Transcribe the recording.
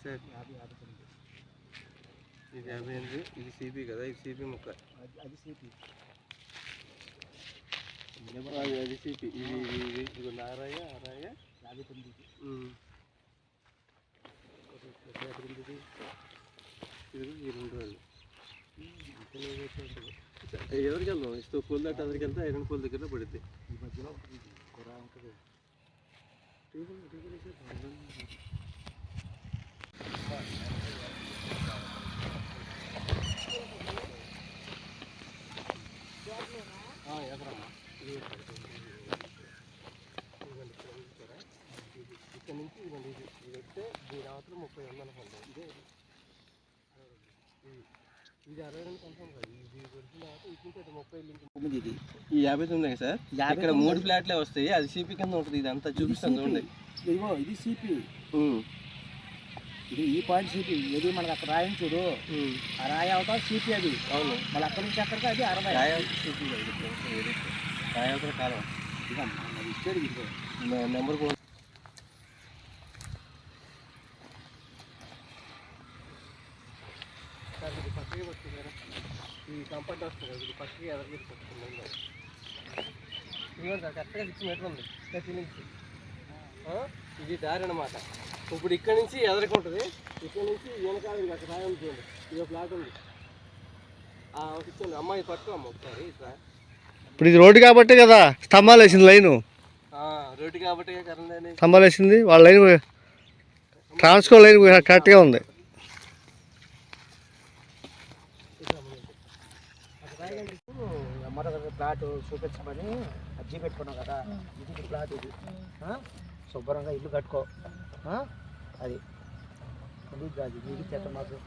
Sir ఇది 58, ఇది CP కదా, ఇది సిపి ముక్క, అది సిపి, అది సిపి, ఇది ఇది ఇది నారాయ అరాయ 59, ఇది ఈ 2 రోజులు ఎవరికి వెళ్దాం ఇస్తూ పూల దగ్గర అందరికి వెళ్తే ఐరన్ పూల దగ్గర పడుద్ది. ఈ మధ్యలో కూర ఉంటుంది. ఇక్కడ నుంచి ఇది వస్తే దీని అవతల 30 ఉందనుకోండి. ఇది 62 కన్ఫర్మ్ కాదు, ఇది వచ్చిన తర్వాత ఇటు 30 ఇది ఈ 59 సార్. ఇక్కడ 3 ఫ్లాట్లే వస్తాయి, అది సిపి కింద ఉంటుంది. ఇది అంతా చూపిస్తాను చూడండి. ఇదిగో ఇది సిపి, ఇది ఈ పాయింట్ సిపి. ఇది మనకు అక్కడ రాయని చూడు, ఆ రాయి అవుతా సిపి అది. అవును, మళ్ళీ అక్కడి నుంచి అక్కడికి అది 60 రాయ అవతల కాలం ఇచ్చాడు. ఇదిగో నెంబర్ కూడా ఇది పక్కకి వస్తుంది కదా, ఈ కంఫర్ట్ వస్తుంది కదా, ఇది పక్కకి ఎదరికి పట్టుకుంది. ఇదిగో సార్ కరెక్ట్గా 6 మీటర్ ఉంది ప్రతి నుంచి. ఇది దారి అన్నమాట. ఇప్పుడు ఇక్కడ నుంచి ఎదరికి ఉంటుంది, ఇక్కడ నుంచి వెనకాల అక్కడ రాయి ఉంటుంది. ఇదో ఫ్లాట్ ఉంది, ఇచ్చింది. అమ్మాయి పట్టుకో అమ్మ ఒకసారి. ఇప్పుడు ఇది రోడ్డు కాబట్టే కదా స్తంభాలు వేసింది, లైను రోడ్డు కాబట్టి కరెంట్ స్తంభాలు వేసింది. వాళ్ళ లైన్ ట్రాన్స్కో లైన్ కరెక్ట్గా ఉంది. మరొక ప్లాట్ చూపించమని అర్జీ పెట్టుకున్నాం కదా, ఇది ప్లాట్. ఇది శుభ్రంగా ఇల్లు కట్టుకో. అది ఇది చెత్త మాత్రం